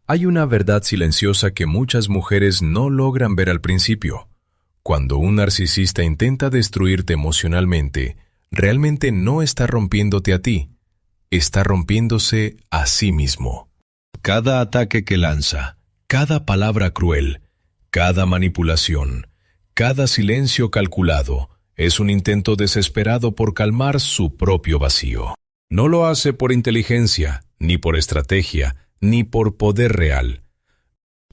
Hay una verdad silenciosa que muchas mujeres no logran ver al principio. Cuando un narcisista intenta destruirte emocionalmente, realmente no está rompiéndote a ti, está rompiéndose a sí mismo. Cada ataque que lanza, cada palabra cruel, cada manipulación, cada silencio calculado, es un intento desesperado por calmar su propio vacío. No lo hace por inteligencia, ni por estrategia, ni por poder real.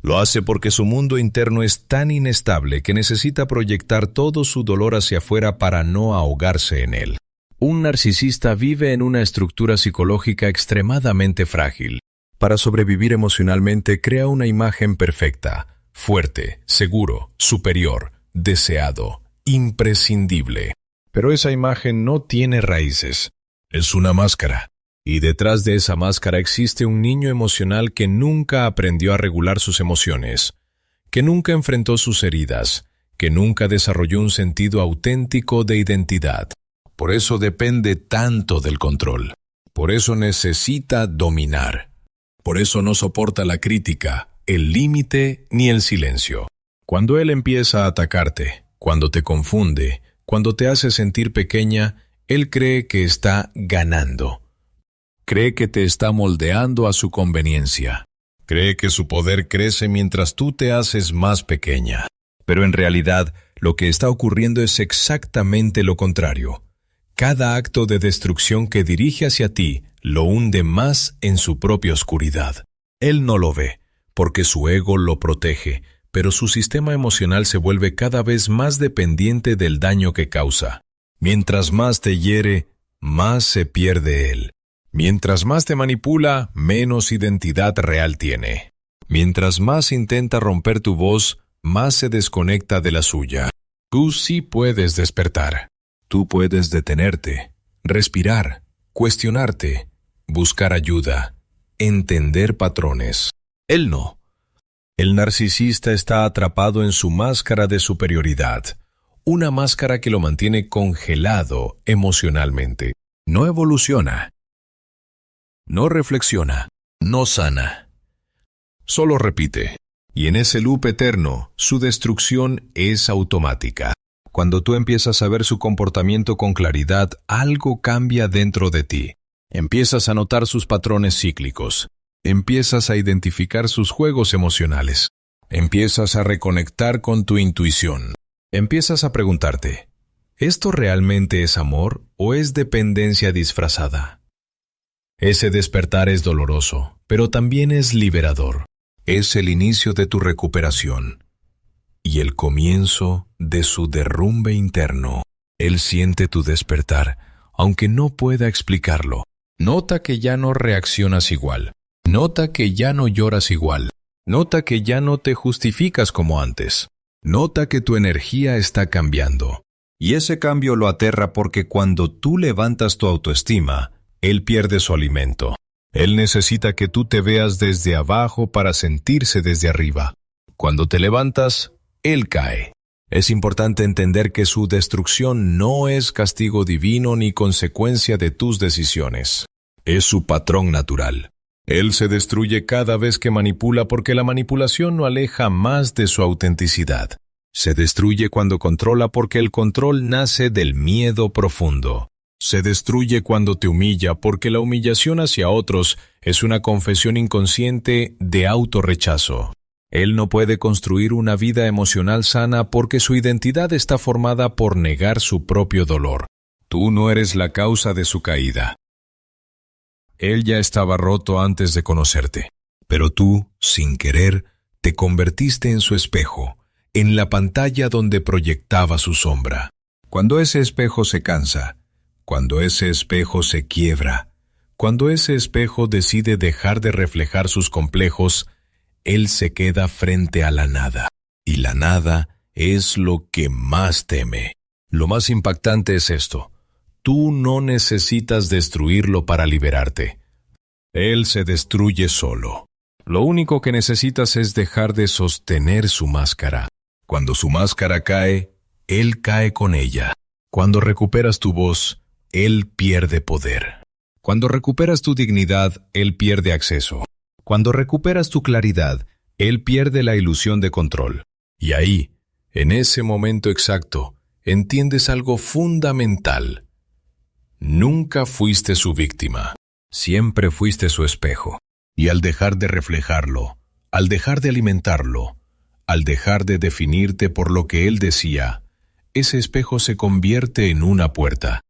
Lo hace porque su mundo interno es tan inestable que necesita proyectar todo su dolor hacia afuera para no ahogarse en él. Un narcisista vive en una estructura psicológica extremadamente frágil. Para sobrevivir emocionalmente crea una imagen perfecta, fuerte, seguro, superior, deseado, imprescindible. Pero esa imagen no tiene raíces. Es una máscara. Y detrás de esa máscara existe un niño emocional que nunca aprendió a regular sus emociones, que nunca enfrentó sus heridas, que nunca desarrolló un sentido auténtico de identidad. Por eso depende tanto del control. Por eso necesita dominar. Por eso no soporta la crítica, el límite ni el silencio. Cuando él empieza a atacarte, cuando te confunde, cuando te hace sentir pequeña, él cree que está ganando. Cree que te está moldeando a su conveniencia. Cree que su poder crece mientras tú te haces más pequeña. Pero en realidad, lo que está ocurriendo es exactamente lo contrario. Cada acto de destrucción que dirige hacia ti lo hunde más en su propia oscuridad. Él no lo ve, porque su ego lo protege, pero su sistema emocional se vuelve cada vez más dependiente del daño que causa. Mientras más te hiere, más se pierde él. Mientras más te manipula, menos identidad real tiene. Mientras más intenta romper tu voz, más se desconecta de la suya. Tú sí puedes despertar. Tú puedes detenerte, respirar, cuestionarte, buscar ayuda, entender patrones. Él no. El narcisista está atrapado en su máscara de superioridad, una máscara que lo mantiene congelado emocionalmente. No evoluciona. No reflexiona, no sana. Solo repite. Y en ese loop eterno, su destrucción es automática. Cuando tú empiezas a ver su comportamiento con claridad, algo cambia dentro de ti. Empiezas a notar sus patrones cíclicos. Empiezas a identificar sus juegos emocionales. Empiezas a reconectar con tu intuición. Empiezas a preguntarte, ¿esto realmente es amor o es dependencia disfrazada? Ese despertar es doloroso, pero también es liberador. Es el inicio de tu recuperación y el comienzo de su derrumbe interno. Él siente tu despertar, aunque no pueda explicarlo. Nota que ya no reaccionas igual. Nota que ya no lloras igual. Nota que ya no te justificas como antes. Nota que tu energía está cambiando. Y ese cambio lo aterra porque cuando tú levantas tu autoestima, él pierde su alimento. Él necesita que tú te veas desde abajo para sentirse desde arriba. Cuando te levantas, él cae. Es importante entender que su destrucción no es castigo divino ni consecuencia de tus decisiones. Es su patrón natural. Él se destruye cada vez que manipula porque la manipulación no aleja más de su autenticidad. Se destruye cuando controla porque el control nace del miedo profundo. Se destruye cuando te humilla porque la humillación hacia otros es una confesión inconsciente de autorrechazo. Él no puede construir una vida emocional sana porque su identidad está formada por negar su propio dolor. Tú no eres la causa de su caída. Él ya estaba roto antes de conocerte, pero tú, sin querer, te convertiste en su espejo, en la pantalla donde proyectaba su sombra. Cuando ese espejo se cansa, cuando ese espejo se quiebra, cuando ese espejo decide dejar de reflejar sus complejos, él se queda frente a la nada. Y la nada es lo que más teme. Lo más impactante es esto. Tú no necesitas destruirlo para liberarte. Él se destruye solo. Lo único que necesitas es dejar de sostener su máscara. Cuando su máscara cae, él cae con ella. Cuando recuperas tu voz, él pierde poder. Cuando recuperas tu dignidad, él pierde acceso. Cuando recuperas tu claridad, él pierde la ilusión de control. Y ahí, en ese momento exacto, entiendes algo fundamental. Nunca fuiste su víctima. Siempre fuiste su espejo. Y al dejar de reflejarlo, al dejar de alimentarlo, al dejar de definirte por lo que él decía, ese espejo se convierte en una puerta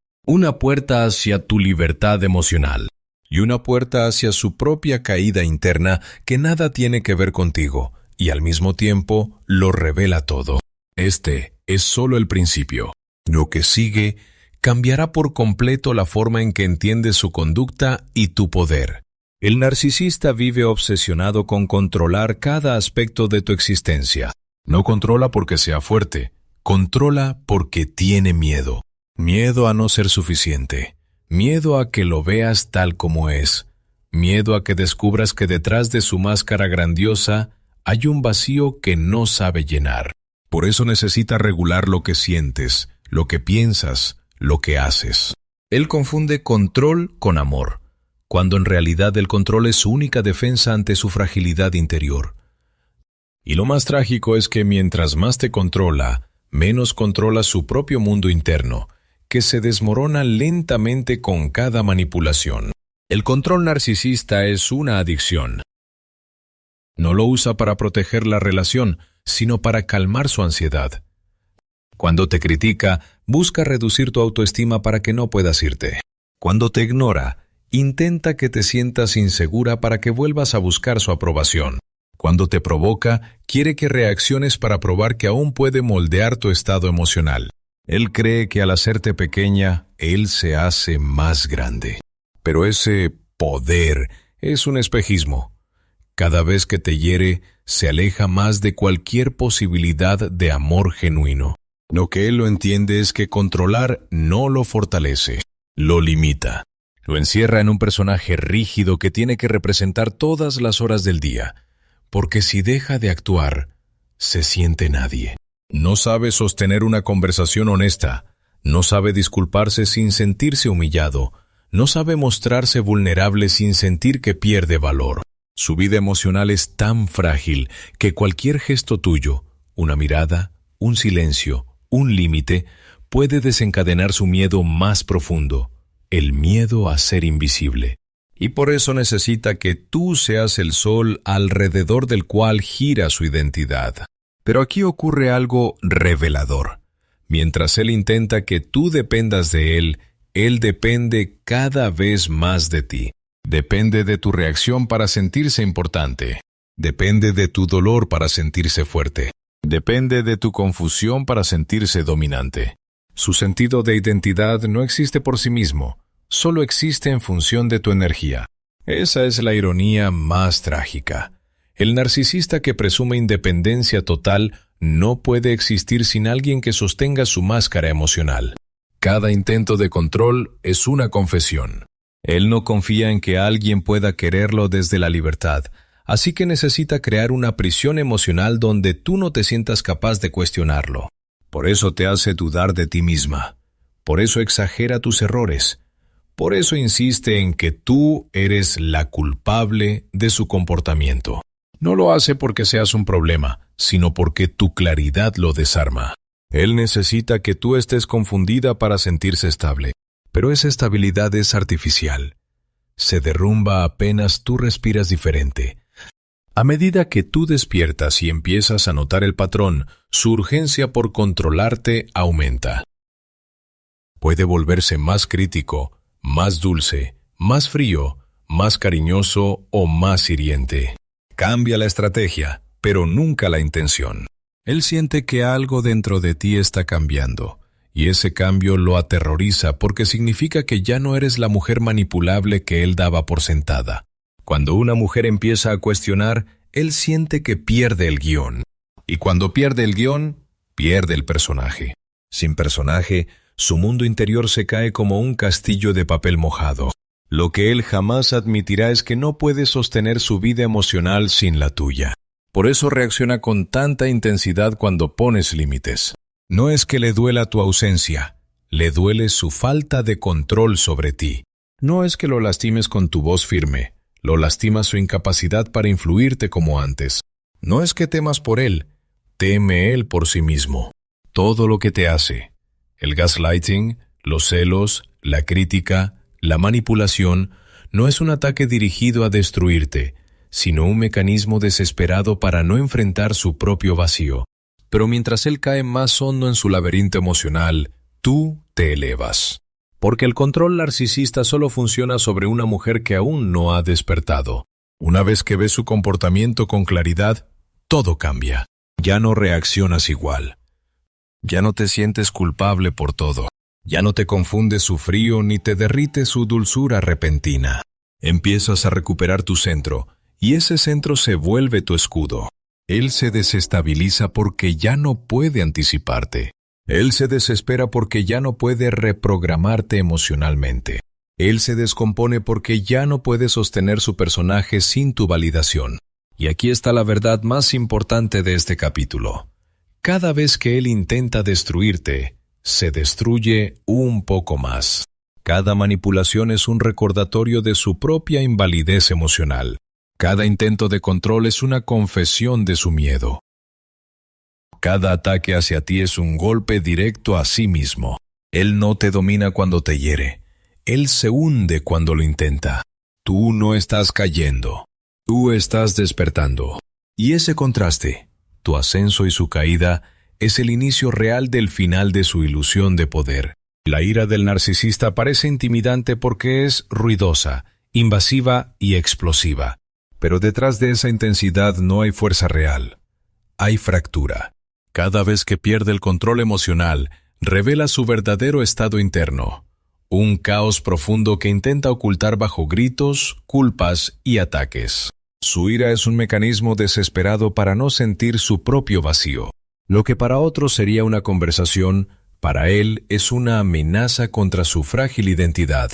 hacia tu libertad emocional y una puerta hacia su propia caída interna que nada tiene que ver contigo y al mismo tiempo lo revela todo. Este es solo el principio. Lo que sigue cambiará por completo la forma en que entiendes su conducta y tu poder. El narcisista vive obsesionado con controlar cada aspecto de tu existencia. No controla porque sea fuerte, controla porque tiene miedo. Miedo a no ser suficiente, miedo a que lo veas tal como es, miedo a que descubras que detrás de su máscara grandiosa hay un vacío que no sabe llenar. Por eso necesita regular lo que sientes, lo que piensas, lo que haces. Él confunde control con amor, cuando en realidad el control es su única defensa ante su fragilidad interior. Y lo más trágico es que mientras más te controla, menos controla su propio mundo interno, que se desmorona lentamente con cada manipulación. El control narcisista es una adicción. No lo usa para proteger la relación, sino para calmar su ansiedad. Cuando te critica, busca reducir tu autoestima para que no puedas irte. Cuando te ignora, intenta que te sientas insegura para que vuelvas a buscar su aprobación. Cuando te provoca, quiere que reacciones para probar que aún puede moldear tu estado emocional. Él cree que al hacerte pequeña, él se hace más grande. Pero ese poder es un espejismo. Cada vez que te hiere, se aleja más de cualquier posibilidad de amor genuino. Lo que él lo entiende es que controlar no lo fortalece, lo limita. Lo encierra en un personaje rígido que tiene que representar todas las horas del día, porque si deja de actuar, se siente nadie. No sabe sostener una conversación honesta, no sabe disculparse sin sentirse humillado, no sabe mostrarse vulnerable sin sentir que pierde valor. Su vida emocional es tan frágil que cualquier gesto tuyo, una mirada, un silencio, un límite, puede desencadenar su miedo más profundo, el miedo a ser invisible. Y por eso necesita que tú seas el sol alrededor del cual gira su identidad. Pero aquí ocurre algo revelador. Mientras él intenta que tú dependas de él depende cada vez más de ti. Depende de tu reacción para sentirse importante. Depende de tu dolor para sentirse fuerte. Depende de tu confusión para sentirse dominante. Su sentido de identidad no existe por sí mismo, solo existe en función de tu energía. Esa es la ironía más trágica. El narcisista que presume independencia total no puede existir sin alguien que sostenga su máscara emocional. Cada intento de control es una confesión. Él no confía en que alguien pueda quererlo desde la libertad, así que necesita crear una prisión emocional donde tú no te sientas capaz de cuestionarlo. Por eso te hace dudar de ti misma. Por eso exagera tus errores. Por eso insiste en que tú eres la culpable de su comportamiento. No lo hace porque seas un problema, sino porque tu claridad lo desarma. Él necesita que tú estés confundida para sentirse estable. Pero esa estabilidad es artificial. Se derrumba apenas tú respiras diferente. A medida que tú despiertas y empiezas a notar el patrón, su urgencia por controlarte aumenta. Puede volverse más crítico, más dulce, más frío, más cariñoso o más hiriente. Cambia la estrategia, pero nunca la intención. Él siente que algo dentro de ti está cambiando. Y ese cambio lo aterroriza porque significa que ya no eres la mujer manipulable que él daba por sentada. Cuando una mujer empieza a cuestionar, él siente que pierde el guión. Y cuando pierde el guión, pierde el personaje. Sin personaje, su mundo interior se cae como un castillo de papel mojado. Lo que él jamás admitirá es que no puede sostener su vida emocional sin la tuya. Por eso reacciona con tanta intensidad cuando pones límites. No es que le duela tu ausencia, le duele su falta de control sobre ti. No es que lo lastimes con tu voz firme, Lo lastima su incapacidad para influirte como antes. No es que temas por él, teme él por sí mismo. Todo lo que te hace, el gaslighting, los celos, la crítica, la manipulación, no es un ataque dirigido a destruirte, sino un mecanismo desesperado para no enfrentar su propio vacío. Pero mientras él cae más hondo en su laberinto emocional, tú te elevas. Porque el control narcisista solo funciona sobre una mujer que aún no ha despertado. Una vez que ves su comportamiento con claridad, todo cambia. Ya no reaccionas igual. Ya no te sientes culpable por todo. Ya no te confunde su frío ni te derrite su dulzura repentina. Empiezas a recuperar tu centro, y ese centro se vuelve tu escudo. Él se desestabiliza porque ya no puede anticiparte. Él se desespera porque ya no puede reprogramarte emocionalmente. Él se descompone porque ya no puede sostener su personaje sin tu validación. Y aquí está la verdad más importante de este capítulo. Cada vez que él intenta destruirte, se destruye un poco más. Cada manipulación es un recordatorio de su propia invalidez emocional. Cada intento de control es una confesión de su miedo. Cada ataque hacia ti es un golpe directo a sí mismo. Él no te domina cuando te hiere. Él se hunde cuando lo intenta. Tú no estás cayendo. Tú estás despertando. Y ese contraste, tu ascenso y su caída, es el inicio real del final de su ilusión de poder. La ira del narcisista parece intimidante porque es ruidosa, invasiva y explosiva. Pero detrás de esa intensidad no hay fuerza real. Hay fractura. Cada vez que pierde el control emocional, revela su verdadero estado interno. Un caos profundo que intenta ocultar bajo gritos, culpas y ataques. Su ira es un mecanismo desesperado para no sentir su propio vacío. Lo que para otros sería una conversación, para él es una amenaza contra su frágil identidad,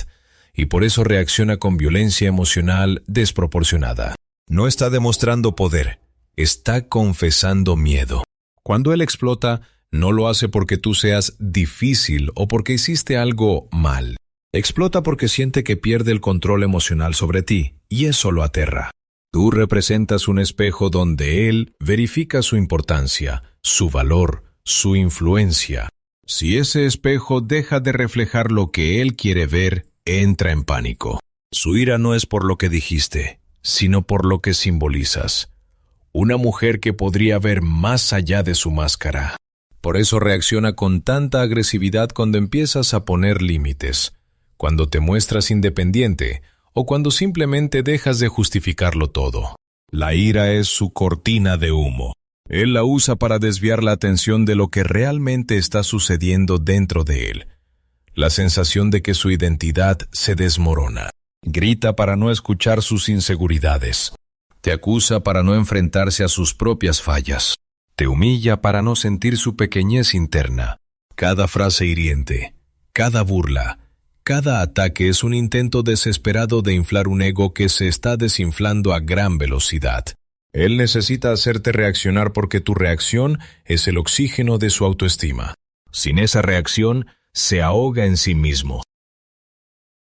y por eso reacciona con violencia emocional desproporcionada. No está demostrando poder, está confesando miedo. Cuando él explota, no lo hace porque tú seas difícil o porque hiciste algo mal. Explota porque siente que pierde el control emocional sobre ti, y eso lo aterra. Tú representas un espejo donde él verifica su importancia, su valor, su influencia. Si ese espejo deja de reflejar lo que él quiere ver, entra en pánico. Su ira no es por lo que dijiste, sino por lo que simbolizas. Una mujer que podría ver más allá de su máscara. Por eso reacciona con tanta agresividad cuando empiezas a poner límites, cuando te muestras independiente o cuando simplemente dejas de justificarlo todo. La ira es su cortina de humo. Él la usa para desviar la atención de lo que realmente está sucediendo dentro de él. La sensación de que su identidad se desmorona. Grita para no escuchar sus inseguridades. Te acusa para no enfrentarse a sus propias fallas. Te humilla para no sentir su pequeñez interna. Cada frase hiriente, cada burla, cada ataque es un intento desesperado de inflar un ego que se está desinflando a gran velocidad. Él necesita hacerte reaccionar porque tu reacción es el oxígeno de su autoestima. Sin esa reacción, se ahoga en sí mismo.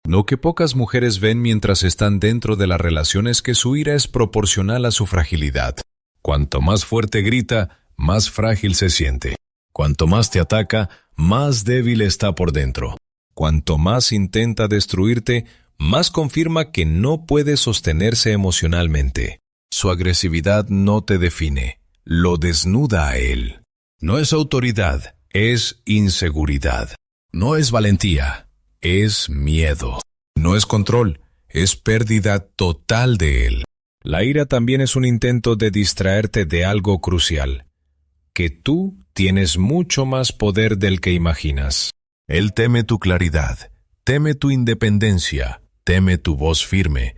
Lo que pocas mujeres ven mientras están dentro de la relación es que su ira es proporcional a su fragilidad. Cuanto más fuerte grita, más frágil se siente. Cuanto más te ataca, más débil está por dentro. Cuanto más intenta destruirte, más confirma que no puede sostenerse emocionalmente. Su agresividad no te define, lo desnuda a él. No es autoridad, es inseguridad. No es valentía, es miedo. No es control, es pérdida total de él. La ira también es un intento de distraerte de algo crucial, que tú tienes mucho más poder del que imaginas. Él teme tu claridad, teme tu independencia, teme tu voz firme,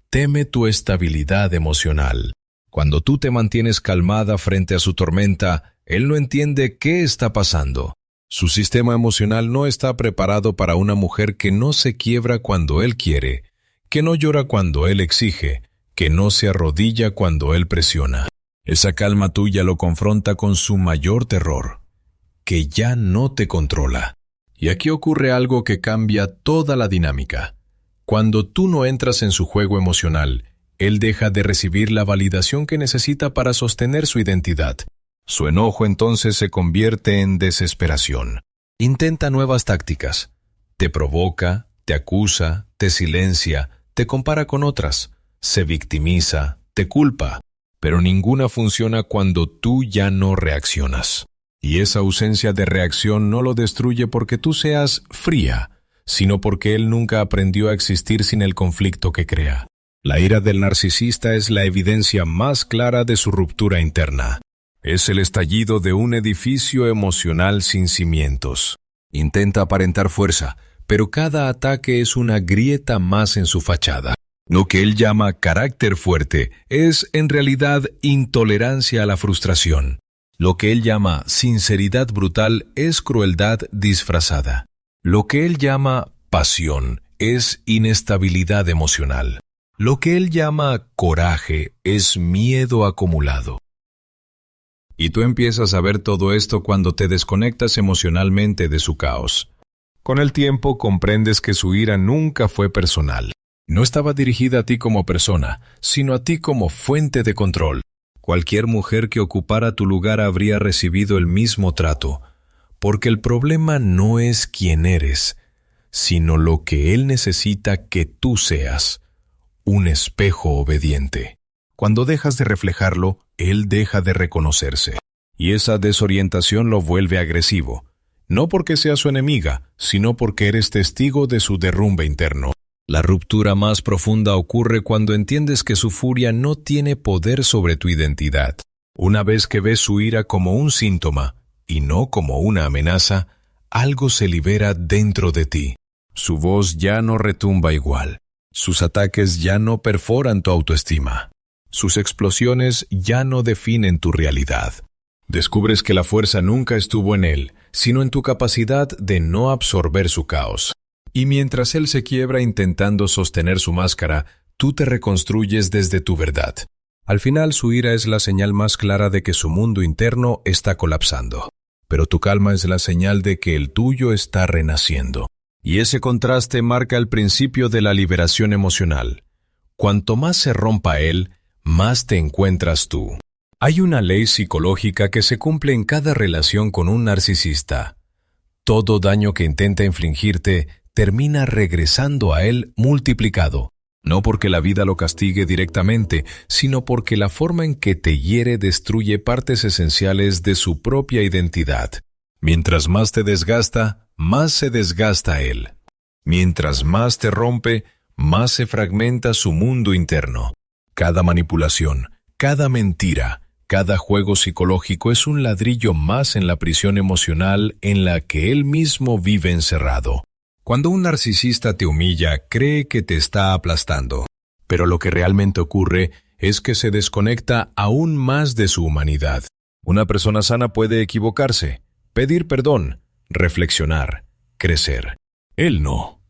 teme tu estabilidad emocional. Cuando tú te mantienes calmada frente a su tormenta, él no entiende qué está pasando. Su sistema emocional no está preparado para una mujer que no se quiebra cuando él quiere, que no llora cuando él exige, que no se arrodilla cuando él presiona. Esa calma tuya lo confronta con su mayor terror, que ya no te controla. Y aquí ocurre algo que cambia toda la dinámica. Cuando tú no entras en su juego emocional, Él deja de recibir la validación que necesita para sostener su identidad. Su enojo entonces se convierte en desesperación. Intenta nuevas tácticas. Te provoca, te acusa, te silencia, te compara con otras, se victimiza, te culpa. Pero ninguna funciona cuando tú ya no reaccionas. Y esa ausencia de reacción no lo destruye porque tú seas fría, sino porque él nunca aprendió a existir sin el conflicto que crea. La ira del narcisista es la evidencia más clara de su ruptura interna. Es el estallido de un edificio emocional sin cimientos. Intenta aparentar fuerza, pero cada ataque es una grieta más en su fachada. Lo que él llama carácter fuerte es, en realidad, intolerancia a la frustración. Lo que él llama sinceridad brutal es crueldad disfrazada. Lo que él llama pasión es inestabilidad emocional. Lo que él llama coraje es miedo acumulado. Y tú empiezas a ver todo esto cuando te desconectas emocionalmente de su caos. Con el tiempo comprendes que su ira nunca fue personal. No estaba dirigida a ti como persona, sino a ti como fuente de control. Cualquier mujer que ocupara tu lugar habría recibido el mismo trato, porque el problema no es quién eres, sino lo que él necesita que tú seas, un espejo obediente. Cuando dejas de reflejarlo, él deja de reconocerse. Y esa desorientación lo vuelve agresivo, no porque sea su enemiga, sino porque eres testigo de su derrumbe interno. La ruptura más profunda ocurre cuando entiendes que su furia no tiene poder sobre tu identidad. Una vez que ves su ira como un síntoma, y no como una amenaza, algo se libera dentro de ti. Su voz ya no retumba igual. Sus ataques ya no perforan tu autoestima. Sus explosiones ya no definen tu realidad. Descubres que la fuerza nunca estuvo en él, sino en tu capacidad de no absorber su caos. Y mientras él se quiebra intentando sostener su máscara, tú te reconstruyes desde tu verdad. Al final, su ira es la señal más clara de que su mundo interno está colapsando. Pero tu calma es la señal de que el tuyo está renaciendo. Y ese contraste marca el principio de la liberación emocional. Cuanto más se rompa él, más te encuentras tú. Hay una ley psicológica que se cumple en cada relación con un narcisista. Todo daño que intenta infligirte termina regresando a él multiplicado, no porque la vida lo castigue directamente, sino porque la forma en que te hiere destruye partes esenciales de su propia identidad. Mientras más te desgasta, más se desgasta él. Mientras más te rompe, más se fragmenta su mundo interno. Cada manipulación, cada mentira, cada juego psicológico es un ladrillo más en la prisión emocional en la que él mismo vive encerrado. Cuando un narcisista te humilla, cree que te está aplastando. Pero lo que realmente ocurre es que se desconecta aún más de su humanidad. Una persona sana puede equivocarse, pedir perdón, reflexionar, crecer. Él no.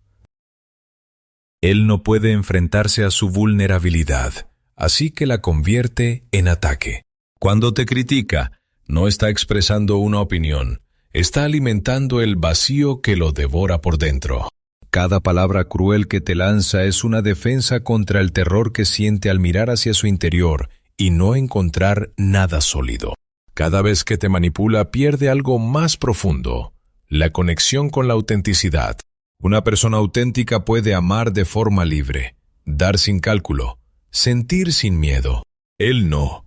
Él no puede enfrentarse a su vulnerabilidad, así que la convierte en ataque. Cuando te critica, no está expresando una opinión. Está alimentando el vacío que lo devora por dentro. Cada palabra cruel que te lanza es una defensa contra el terror que siente al mirar hacia su interior y no encontrar nada sólido. Cada vez que te manipula pierde algo más profundo, la conexión con la autenticidad. Una persona auténtica puede amar de forma libre, dar sin cálculo, sentir sin miedo. Él no.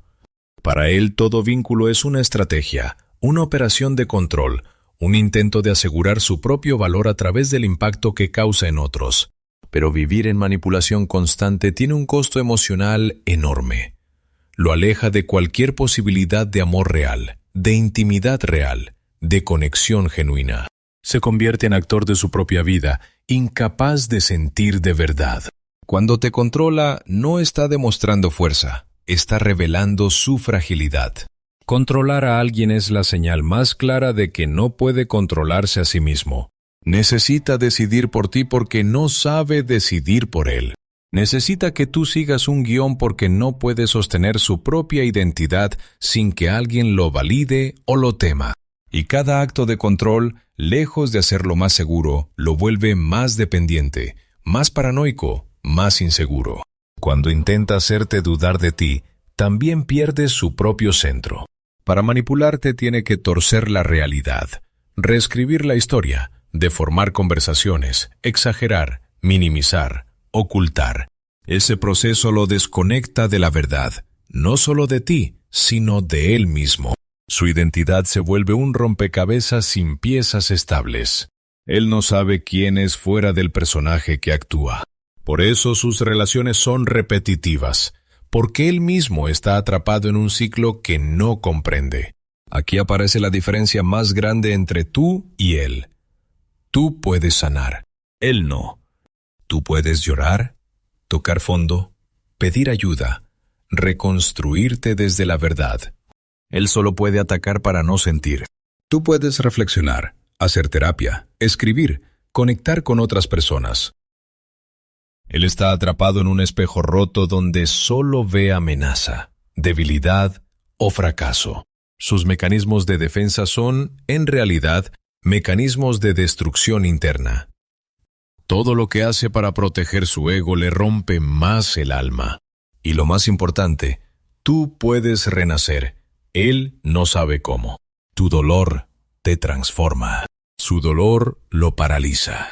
Para él todo vínculo es una estrategia, una operación de control, un intento de asegurar su propio valor a través del impacto que causa en otros. Pero vivir en manipulación constante tiene un costo emocional enorme. Lo aleja de cualquier posibilidad de amor real, de intimidad real, de conexión genuina. Se convierte en actor de su propia vida, incapaz de sentir de verdad. Cuando te controla, no está demostrando fuerza, está revelando su fragilidad. Controlar a alguien es la señal más clara de que no puede controlarse a sí mismo. Necesita decidir por ti porque no sabe decidir por él. Necesita que tú sigas un guión porque no puede sostener su propia identidad sin que alguien lo valide o lo tema. Y cada acto de control, lejos de hacerlo más seguro, lo vuelve más dependiente, más paranoico, más inseguro. Cuando intenta hacerte dudar de ti, también pierdes su propio centro. Para manipularte tiene que torcer la realidad, reescribir la historia, deformar conversaciones, exagerar, minimizar, ocultar. Ese proceso lo desconecta de la verdad, no solo de ti, sino de él mismo. Su identidad se vuelve un rompecabezas sin piezas estables. Él no sabe quién es fuera del personaje que actúa. Por eso sus relaciones son repetitivas, porque él mismo está atrapado en un ciclo que no comprende. Aquí aparece la diferencia más grande entre tú y él. Tú puedes sanar, él no. Tú puedes llorar, tocar fondo, pedir ayuda, reconstruirte desde la verdad. Él solo puede atacar para no sentir. Tú puedes reflexionar, hacer terapia, escribir, conectar con otras personas. Él está atrapado en un espejo roto donde solo ve amenaza, debilidad o fracaso. Sus mecanismos de defensa son, en realidad, mecanismos de destrucción interna. Todo lo que hace para proteger su ego le rompe más el alma. Y lo más importante, tú puedes renacer. Él no sabe cómo. Tu dolor te transforma. Su dolor lo paraliza.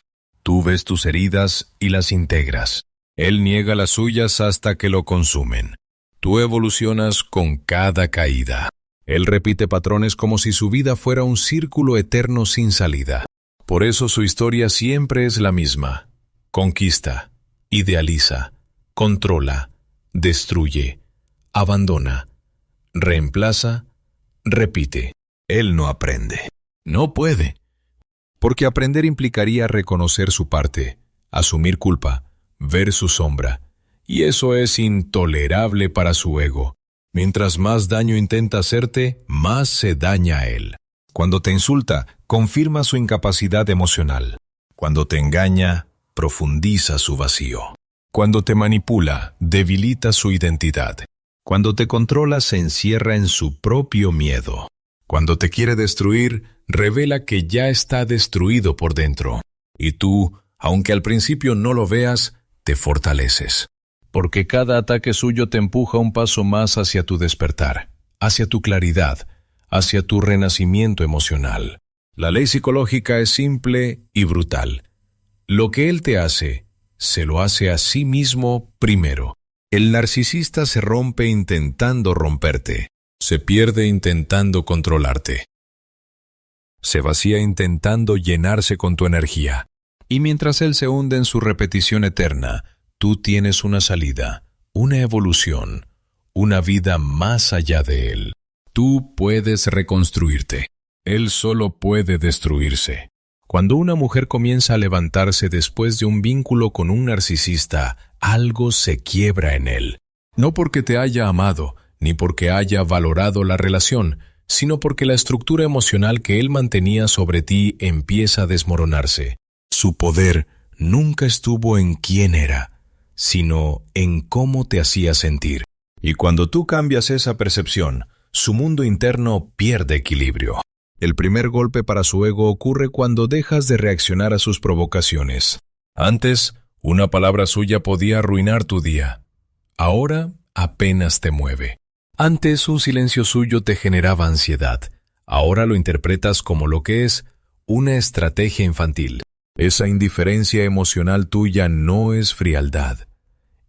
Tú ves tus heridas y las integras. Él niega las suyas hasta que lo consumen. Tú evolucionas con cada caída. Él repite patrones como si su vida fuera un círculo eterno sin salida. Por eso su historia siempre es la misma. Conquista, idealiza, controla, destruye, abandona, reemplaza, repite. Él no aprende. No puede. Porque aprender implicaría reconocer su parte, asumir culpa, ver su sombra. Y eso es intolerable para su ego. Mientras más daño intenta hacerte, más se daña a él. Cuando te insulta, confirma su incapacidad emocional. Cuando te engaña, profundiza su vacío. Cuando te manipula, debilita su identidad. Cuando te controla, se encierra en su propio miedo. Cuando te quiere destruir, revela que ya está destruido por dentro. Y tú, aunque al principio no lo veas, te fortaleces. Porque cada ataque suyo te empuja un paso más hacia tu despertar, hacia tu claridad, hacia tu renacimiento emocional. La ley psicológica es simple y brutal. Lo que él te hace, se lo hace a sí mismo primero. El narcisista se rompe intentando romperte. Se pierde intentando controlarte. Se vacía intentando llenarse con tu energía. Y mientras él se hunde en su repetición eterna, tú tienes una salida, una evolución, una vida más allá de él. Tú puedes reconstruirte. Él solo puede destruirse. Cuando una mujer comienza a levantarse después de un vínculo con un narcisista, algo se quiebra en él. No porque te haya amado, ni porque haya valorado la relación, sino porque la estructura emocional que él mantenía sobre ti empieza a desmoronarse. Su poder nunca estuvo en quién era, sino en cómo te hacía sentir. Y cuando tú cambias esa percepción, su mundo interno pierde equilibrio. El primer golpe para su ego ocurre cuando dejas de reaccionar a sus provocaciones. Antes, una palabra suya podía arruinar tu día. Ahora, apenas te mueve. Antes, un silencio suyo te generaba ansiedad. Ahora lo interpretas como lo que es, una estrategia infantil. Esa indiferencia emocional tuya no es frialdad,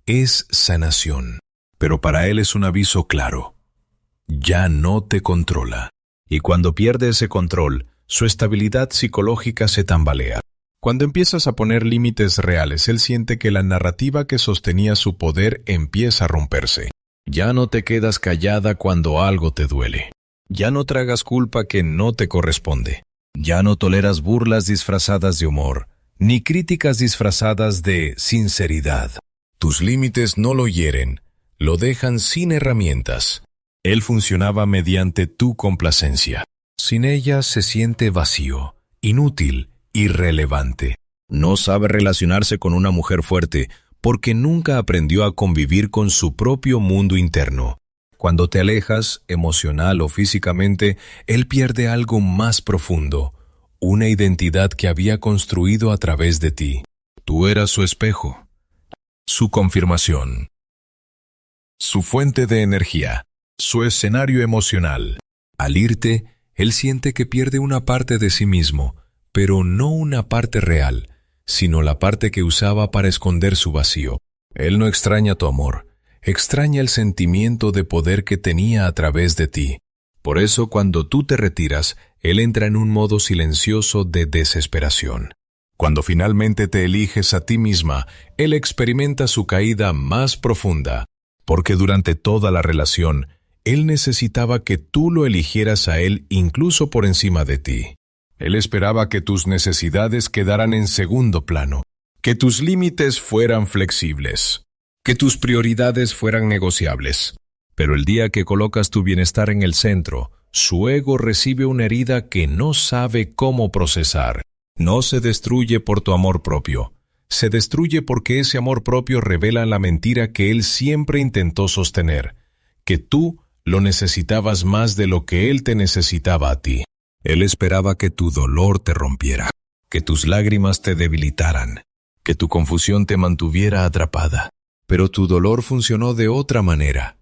es sanación. Pero para él es un aviso claro. Ya no te controla. Y cuando pierde ese control, su estabilidad psicológica se tambalea. Cuando empiezas a poner límites reales, él siente que la narrativa que sostenía su poder empieza a romperse. Ya no te quedas callada cuando algo te duele. Ya no tragas culpa que no te corresponde. Ya no toleras burlas disfrazadas de humor, ni críticas disfrazadas de sinceridad. Tus límites no lo hieren, lo dejan sin herramientas. Él funcionaba mediante tu complacencia. Sin ella se siente vacío, inútil, irrelevante. No sabe relacionarse con una mujer fuerte porque nunca aprendió a convivir con su propio mundo interno. Cuando te alejas, emocional o físicamente, él pierde algo más profundo, una identidad que había construido a través de ti. Tú eras su espejo, su confirmación, su fuente de energía, su escenario emocional. Al irte, él siente que pierde una parte de sí mismo, pero no una parte real, sino la parte que usaba para esconder su vacío. Él no extraña tu amor, extraña el sentimiento de poder que tenía a través de ti. Por eso, cuando tú te retiras, él entra en un modo silencioso de desesperación. Cuando finalmente te eliges a ti misma, él experimenta su caída más profunda, porque durante toda la relación, él necesitaba que tú lo eligieras a él incluso por encima de ti. Él esperaba que tus necesidades quedaran en segundo plano, que tus límites fueran flexibles, que tus prioridades fueran negociables. Pero el día que colocas tu bienestar en el centro, su ego recibe una herida que no sabe cómo procesar. No se destruye por tu amor propio. Se destruye porque ese amor propio revela la mentira que él siempre intentó sostener, que tú lo necesitabas más de lo que él te necesitaba a ti. Él esperaba que tu dolor te rompiera, que tus lágrimas te debilitaran, que tu confusión te mantuviera atrapada. Pero tu dolor funcionó de otra manera.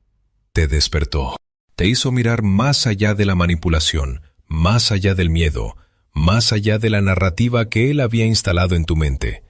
Te despertó. Te hizo mirar más allá de la manipulación, más allá del miedo, más allá de la narrativa que él había instalado en tu mente.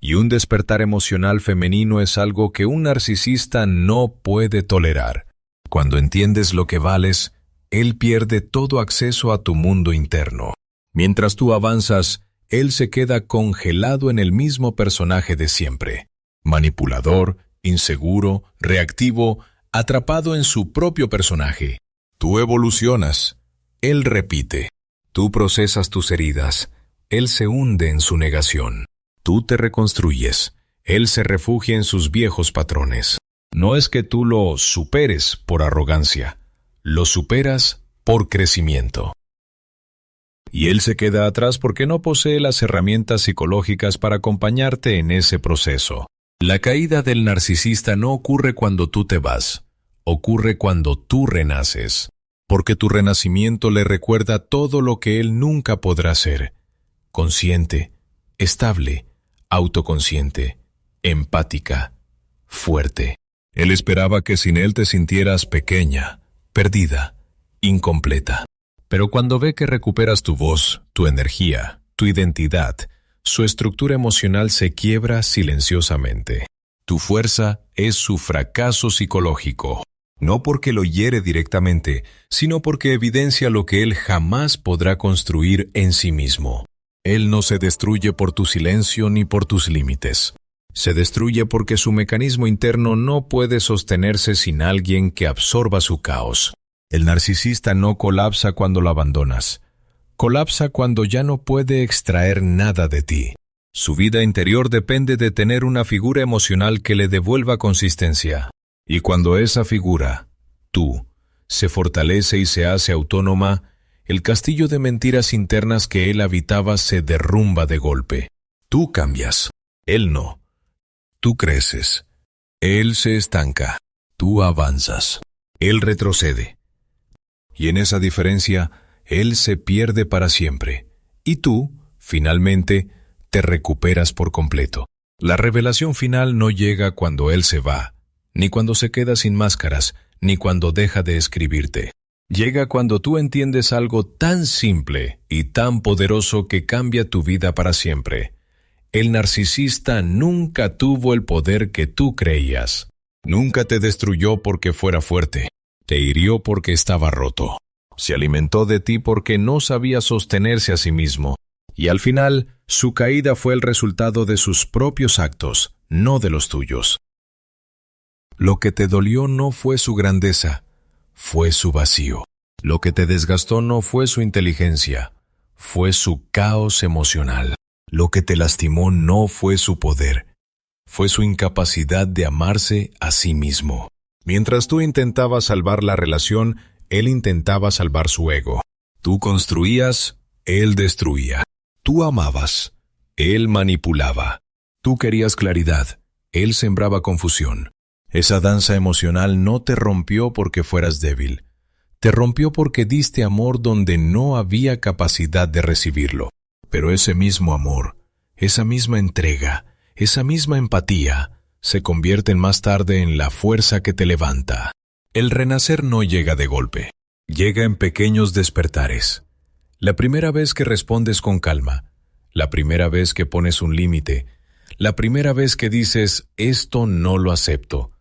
Y un despertar emocional femenino es algo que un narcisista no puede tolerar. Cuando entiendes lo que vales, él pierde todo acceso a tu mundo interno. Mientras tú avanzas, él se queda congelado en el mismo personaje de siempre. Manipulador, inseguro, reactivo, atrapado en su propio personaje. Tú evolucionas, él repite. Tú procesas tus heridas, él se hunde en su negación. Tú te reconstruyes, él se refugia en sus viejos patrones. No es que tú lo superes por arrogancia, lo superas por crecimiento. Y él se queda atrás porque no posee las herramientas psicológicas para acompañarte en ese proceso. La caída del narcisista no ocurre cuando tú te vas, ocurre cuando tú renaces, porque tu renacimiento le recuerda todo lo que él nunca podrá ser: consciente, estable, autoconsciente, empática, fuerte. Él esperaba que sin él te sintieras pequeña, perdida, incompleta. Pero cuando ve que recuperas tu voz, tu energía, tu identidad, su estructura emocional se quiebra silenciosamente. Tu fuerza es su fracaso psicológico, no porque lo hiere directamente, sino porque evidencia lo que él jamás podrá construir en sí mismo. Él no se destruye por tu silencio ni por tus límites. Se destruye porque su mecanismo interno no puede sostenerse sin alguien que absorba su caos. El narcisista no colapsa cuando lo abandonas. Colapsa cuando ya no puede extraer nada de ti. Su vida interior depende de tener una figura emocional que le devuelva consistencia. Y cuando esa figura, tú, se fortalece y se hace autónoma, el castillo de mentiras internas que él habitaba se derrumba de golpe. Tú cambias, él no. Tú creces, él se estanca. Tú avanzas, él retrocede. Y en esa diferencia, él se pierde para siempre. Y tú, finalmente, te recuperas por completo. La revelación final no llega cuando él se va, ni cuando se queda sin máscaras, ni cuando deja de escribirte. Llega cuando tú entiendes algo tan simple y tan poderoso que cambia tu vida para siempre. El narcisista nunca tuvo el poder que tú creías. Nunca te destruyó porque fuera fuerte. Te hirió porque estaba roto. Se alimentó de ti porque no sabía sostenerse a sí mismo. Y al final, su caída fue el resultado de sus propios actos, no de los tuyos. Lo que te dolió no fue su grandeza, fue su vacío. Lo que te desgastó no fue su inteligencia, fue su caos emocional. Lo que te lastimó no fue su poder, fue su incapacidad de amarse a sí mismo. Mientras tú intentabas salvar la relación, él intentaba salvar su ego. Tú construías, él destruía. Tú amabas, él manipulaba. Tú querías claridad, él sembraba confusión. Esa danza emocional no te rompió porque fueras débil. Te rompió porque diste amor donde no había capacidad de recibirlo. Pero ese mismo amor, esa misma entrega, esa misma empatía, se convierten más tarde en la fuerza que te levanta. El renacer no llega de golpe, llega en pequeños despertares. La primera vez que respondes con calma, la primera vez que pones un límite, la primera vez que dices, esto no lo acepto,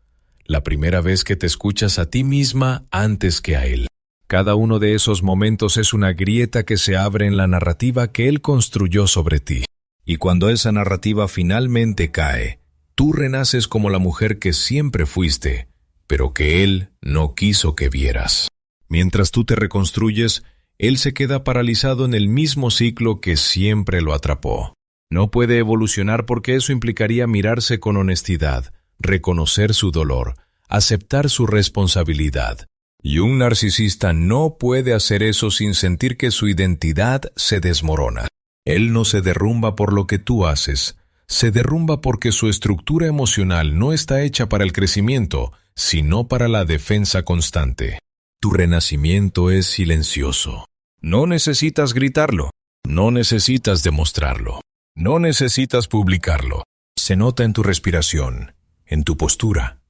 la primera vez que te escuchas a ti misma antes que a él. Cada uno de esos momentos es una grieta que se abre en la narrativa que él construyó sobre ti. Y cuando esa narrativa finalmente cae, tú renaces como la mujer que siempre fuiste, pero que él no quiso que vieras. Mientras tú te reconstruyes, él se queda paralizado en el mismo ciclo que siempre lo atrapó. No puede evolucionar porque eso implicaría mirarse con honestidad, reconocer su dolor, aceptar su responsabilidad. Y un narcisista no puede hacer eso sin sentir que su identidad se desmorona. Él no se derrumba por lo que tú haces, se derrumba porque su estructura emocional no está hecha para el crecimiento, sino para la defensa constante. Tu renacimiento es silencioso. No necesitas gritarlo, no necesitas demostrarlo, no necesitas publicarlo. Se nota en tu respiración, en tu postura,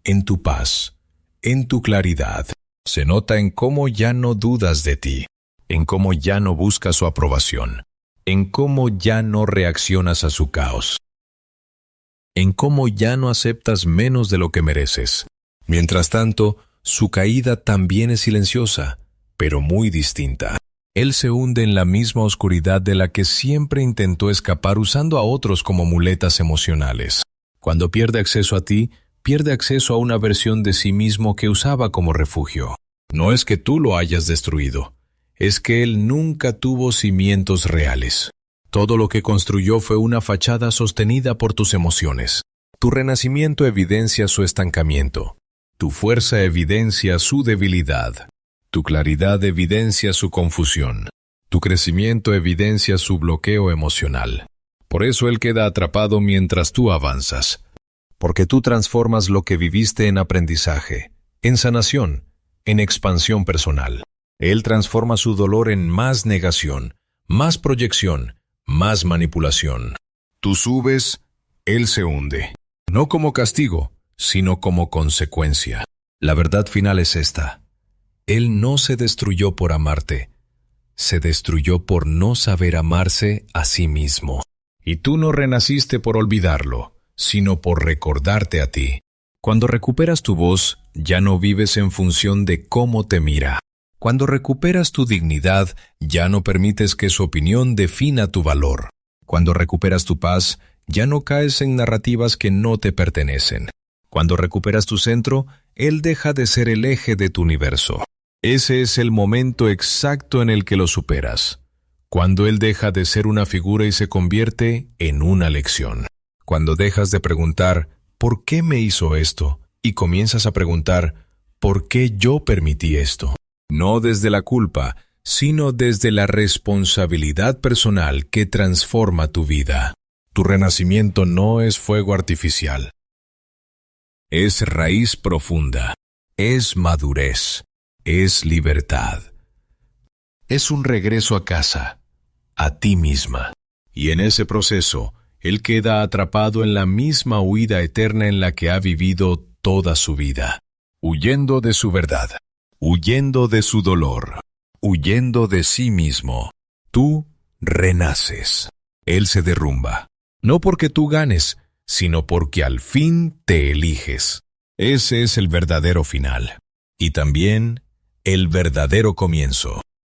en tu paz, en tu claridad. Se nota en cómo ya no dudas de ti, en cómo ya no buscas su aprobación, en cómo ya no reaccionas a su caos, en cómo ya no aceptas menos de lo que mereces. Mientras tanto, su caída también es silenciosa, pero muy distinta. Él se hunde en la misma oscuridad de la que siempre intentó escapar usando a otros como muletas emocionales. Cuando pierde acceso a ti, pierde acceso a una versión de sí mismo que usaba como refugio. No es que tú lo hayas destruido, es que él nunca tuvo cimientos reales. Todo lo que construyó fue una fachada sostenida por tus emociones. Tu renacimiento evidencia su estancamiento. Tu fuerza evidencia su debilidad. Tu claridad evidencia su confusión. Tu crecimiento evidencia su bloqueo emocional. Por eso él queda atrapado mientras tú avanzas. Porque tú transformas lo que viviste en aprendizaje, en sanación, en expansión personal. Él transforma su dolor en más negación, más proyección, más manipulación. Tú subes, él se hunde. No como castigo, sino como consecuencia. La verdad final es esta. Él no se destruyó por amarte, se destruyó por no saber amarse a sí mismo. Y tú no renaciste por olvidarlo, sino por recordarte a ti. Cuando recuperas tu voz, ya no vives en función de cómo te mira. Cuando recuperas tu dignidad, ya no permites que su opinión defina tu valor. Cuando recuperas tu paz, ya no caes en narrativas que no te pertenecen. Cuando recuperas tu centro, él deja de ser el eje de tu universo. Ese es el momento exacto en el que lo superas. Cuando él deja de ser una figura y se convierte en una lección. Cuando dejas de preguntar, ¿por qué me hizo esto? Y comienzas a preguntar, ¿por qué yo permití esto? No desde la culpa, sino desde la responsabilidad personal que transforma tu vida. Tu renacimiento no es fuego artificial. Es raíz profunda. Es madurez. Es libertad. Es un regreso a casa, a ti misma. Y en ese proceso, él queda atrapado en la misma huida eterna en la que ha vivido toda su vida, huyendo de su verdad, huyendo de su dolor, huyendo de sí mismo. Tú renaces. Él se derrumba. No porque tú ganes, sino porque al fin te eliges. Ese es el verdadero final. Y también el verdadero comienzo.